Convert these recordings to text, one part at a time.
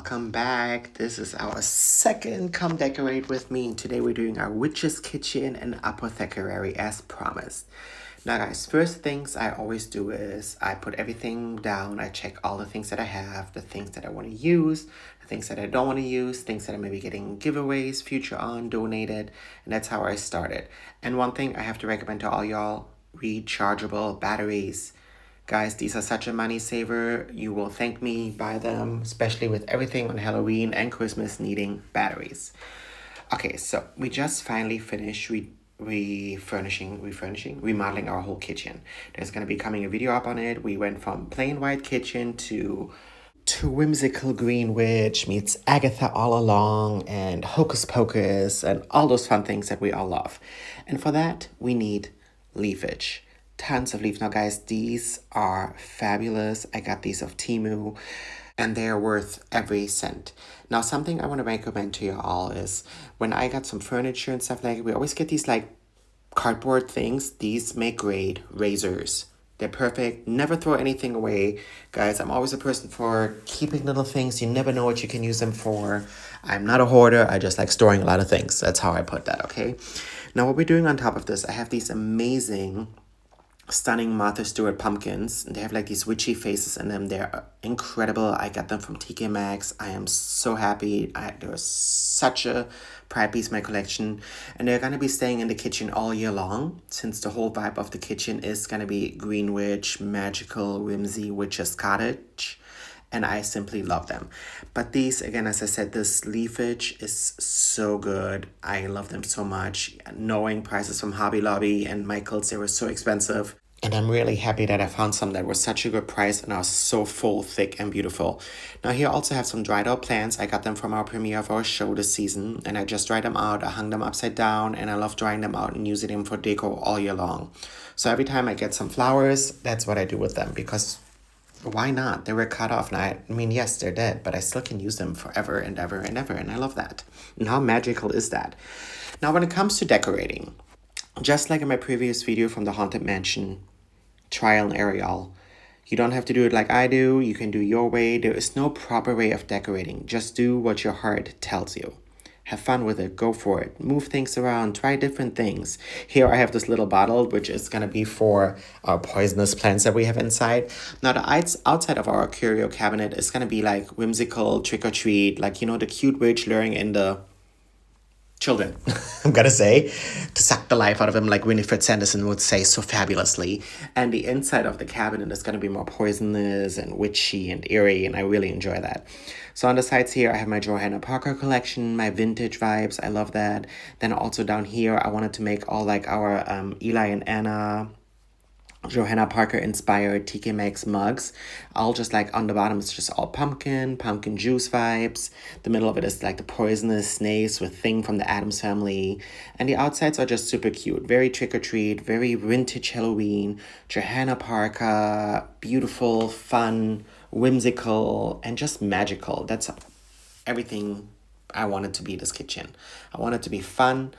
welcome back. This is our second Come Decorate With Me. Today we're doing our Witch's Kitchen and Apothecary as promised. Now guys, first things I always do is I put everything down. I check all the things that I have, the things that I want to use, the things that I don't want to use, things that I may be getting giveaways, future on, donated, and that's how I started. And one thing I have to recommend to all y'all, rechargeable batteries. Guys, these are such a money saver. You will thank me by them, especially with everything on Halloween and Christmas needing batteries. Okay, so we just finally finished remodeling our whole kitchen. There's gonna be coming a video up on it. We went from plain white kitchen to whimsical Green Witch meets Agatha all along and Hocus Pocus and all those fun things that we all love. And for that, we need leafage. Tons of leaves. Now guys, these are fabulous. I got these off Temu and they are worth every cent. Now something I want to recommend to you all is when I got some furniture and stuff like that, we always get these like cardboard things. These make great razors. They're perfect. Never throw anything away. Guys, I'm always a person for keeping little things. You never know what you can use them for. I'm not a hoarder. I just like storing a lot of things. That's how I put that, okay? Now what we're doing on top of this, I have these amazing stunning Martha Stewart pumpkins. They have like these witchy faces in them. They're incredible. I got them from TK Maxx. I am so happy. They're such a pride piece of my collection. And they're going to be staying in the kitchen all year long, since the whole vibe of the kitchen is going to be Green Witch, magical, whimsy, witch's cottage. And I simply love them. But these, again, as I said, this leafage is so good. I love them so much. Knowing prices from Hobby Lobby and Michael's, they were so expensive. And I'm really happy that I found some that were such a good price and are so full, thick, and beautiful. Now here I also have some dried out plants. I got them from our premiere of our show this season. And I just dried them out. I hung them upside down. And I love drying them out and using them for decor all year long. So every time I get some flowers, that's what I do with them. Because why not? They were cut off. Now, I mean, yes, they're dead, but I still can use them forever and ever and ever, and I love that. And how magical is that? Now, when it comes to decorating, just like in my previous video from the Haunted Mansion, trial and error, you don't have to do it like I do. You can do your way. There is no proper way of decorating. Just do what your heart tells you. Have fun with it. Go for it. Move things around. Try different things. Here I have this little bottle, which is going to be for our poisonous plants that we have inside. Now, the outside of our curio cabinet is going to be like whimsical trick-or-treat. Like, you know, the cute witch luring in the children, I'm gonna say, to suck the life out of them, like Winifred Sanderson would say so fabulously. And the inside of the cabinet is gonna be more poisonous and witchy and eerie, and I really enjoy that. So on the sides here, I have my Johanna Parker collection, my vintage vibes, I love that. Then also down here, I wanted to make all like our Eli and Anna Johanna Parker inspired TK Maxx mugs. All just like on the bottom it's just all pumpkin juice vibes. The middle of it is like the poisonous snakes with Thing from the Addams Family. And the outsides are just super cute. Very trick-or-treat, very vintage Halloween. Johanna Parker, beautiful, fun, whimsical, and just magical. That's everything I wanted to be this kitchen. I want it to be fun,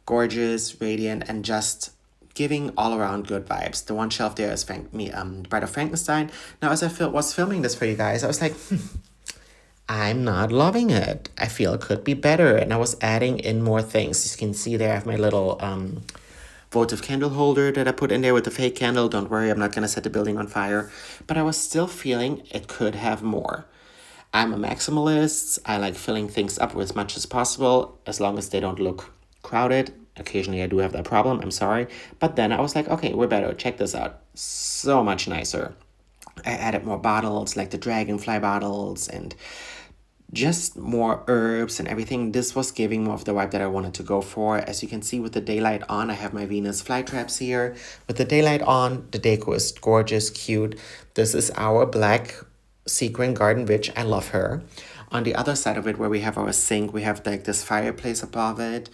gorgeous, radiant, and just giving all around good vibes. The one shelf there is Bride of Frankenstein. Now, as I was filming this for you guys, I was like, I'm not loving it. I feel it could be better. And I was adding in more things. As you can see there, I have my little votive candle holder that I put in there with the fake candle. Don't worry, I'm not going to set the building on fire. But I was still feeling it could have more. I'm a maximalist. I like filling things up as much as possible, as long as they don't look crowded. Occasionally I do have that problem, I'm sorry. But then I was like, okay, we're better. Check this out. So much nicer. I added more bottles, like the dragonfly bottles, and just more herbs and everything. This was giving more of the vibe that I wanted to go for. As you can see with the daylight on, I have my Venus flytraps here. With the daylight on, the decor is gorgeous, cute. This is our black sequin garden witch. I love her. On the other side of it, where we have our sink, we have like this fireplace above it.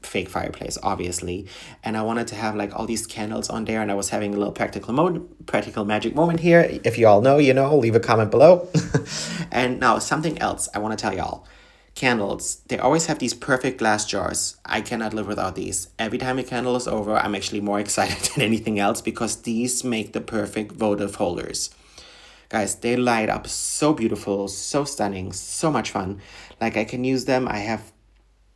Fake fireplace, obviously, and I wanted to have like all these candles on there, and I was having a little practical magic moment here. If you all know, you know, leave a comment below. And now something else I want to tell y'all. Candles, they always have these perfect glass jars. I cannot live without these. Every time a candle is over, I'm actually more excited than anything else because these make the perfect votive holders. Guys, they light up so beautiful, so stunning, so much fun. Like, I can use them. I have,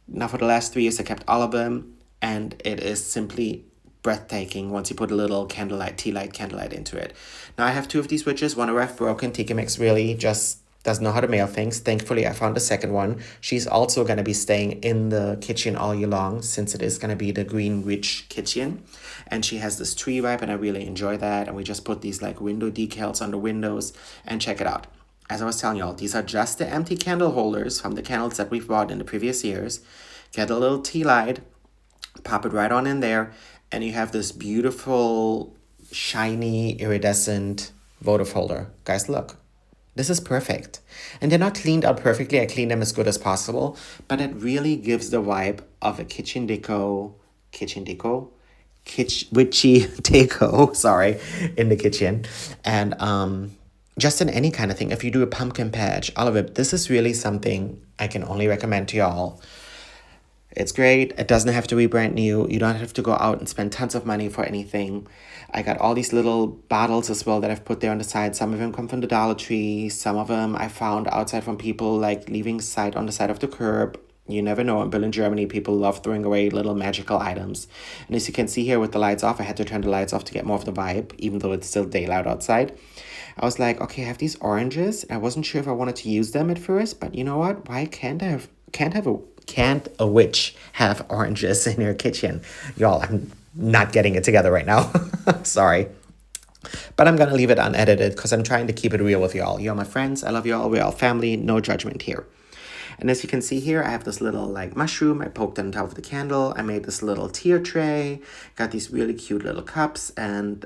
now for the last 3 years, I kept all of them. And it is simply breathtaking once you put a little tea light candlelight into it. Now I have 2 of these witches. One I've broken. Tika Mix really just doesn't know how to mail things. Thankfully, I found the second one. She's also going to be staying in the kitchen all year long, since it is going to be the Green Witch kitchen. And she has this tree vibe, and I really enjoy that. And we just put these like window decals on the windows, and check it out. As I was telling y'all, these are just the empty candle holders from the candles that we've bought in the previous years. Get a little tea light, pop it right on in there, and you have this beautiful, shiny, iridescent votive holder. Guys, look. This is perfect. And they're not cleaned out perfectly. I clean them as good as possible. But it really gives the vibe of a witchy deco, sorry, in the kitchen. And just in any kind of thing. If you do a pumpkin patch, all of it. This is really something I can only recommend to y'all. It's great. It doesn't have to be brand new. You don't have to go out and spend tons of money for anything. I got all these little bottles as well that I've put there on the side. Some of them come from the Dollar Tree. Some of them I found outside from people like leaving side on the side of the curb. You never know. In Berlin, Germany, people love throwing away little magical items. And as you can see here with the lights off, I had to turn the lights off to get more of the vibe, even though it's still daylight outside. I was like, okay, I have these oranges. I wasn't sure if I wanted to use them at first, but you know what? Why can't a witch have oranges in her kitchen? Y'all, I'm not getting it together right now. Sorry. But I'm going to leave it unedited because I'm trying to keep it real with y'all. You're my friends. I love y'all. We're all family. No judgment here. And as you can see here, I have this little like mushroom. I poked it on top of the candle. I made this little tier tray. Got these really cute little cups. And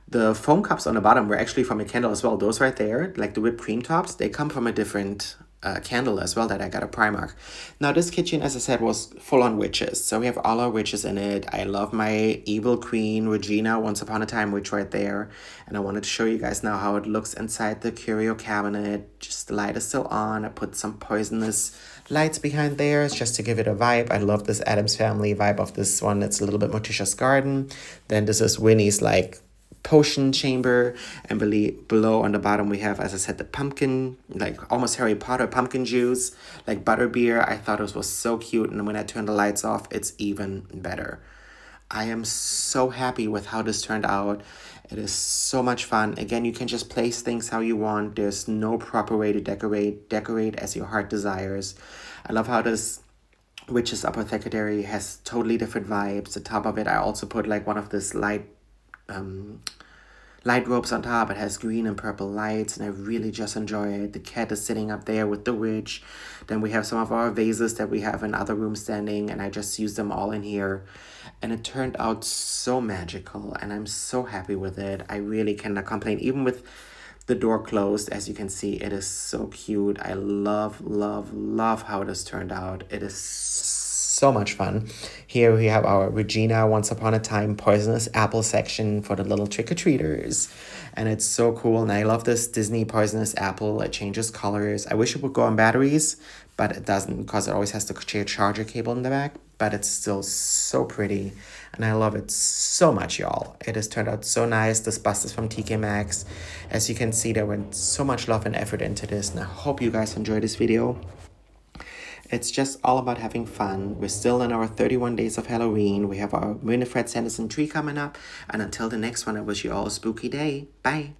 the foam cups on the bottom were actually from a candle as well. Those right there, like the whipped cream tops, they come from a different candle as well that I got at Primark. Now this kitchen, as I said, was full on witches. So we have all our witches in it. I love my evil queen, Regina, Once Upon a Time witch right there. And I wanted to show you guys now how it looks inside the curio cabinet. Just the light is still on. I put some poisonous lights behind there just to give it a vibe. I love this Addams Family vibe of this one. It's a little bit Morticia's Garden. Then this is Winnie's like potion chamber, and below on the bottom we have, as I said, the pumpkin, like almost Harry Potter pumpkin juice, like butterbeer. I thought it was so cute, and when I turn the lights off, it's even better. I am so happy with how this turned out. It is so much fun. Again, you can just place things how you want. There's no proper way to decorate as your heart desires. I love how this Witch's Apothecary has totally different vibes. The top of it, I also put like one of this light ropes on top. It has green and purple lights, and I really just enjoy it. The cat is sitting up there with the witch. Then we have some of our vases that we have in other rooms standing, and I just used them all in here. And it turned out so magical, and I'm so happy with it. I really cannot complain. Even with the door closed, as you can see, it is so cute. I love, love, love how this turned out. It is so much fun. Here we have our Regina Once Upon a Time poisonous apple section for the little trick-or-treaters. And it's so cool. And I love this Disney poisonous apple. It changes colors. I wish it would go on batteries, but it doesn't because it always has the charger cable in the back. But it's still so pretty. And I love it so much, y'all. It has turned out so nice. This bust is from TK Maxx. As you can see, there went so much love and effort into this. And I hope you guys enjoyed this video. It's just all about having fun. We're still in our 31 days of Halloween. We have our Winifred Sanderson tree coming up. And until the next one, I wish you all a spooky day. Bye.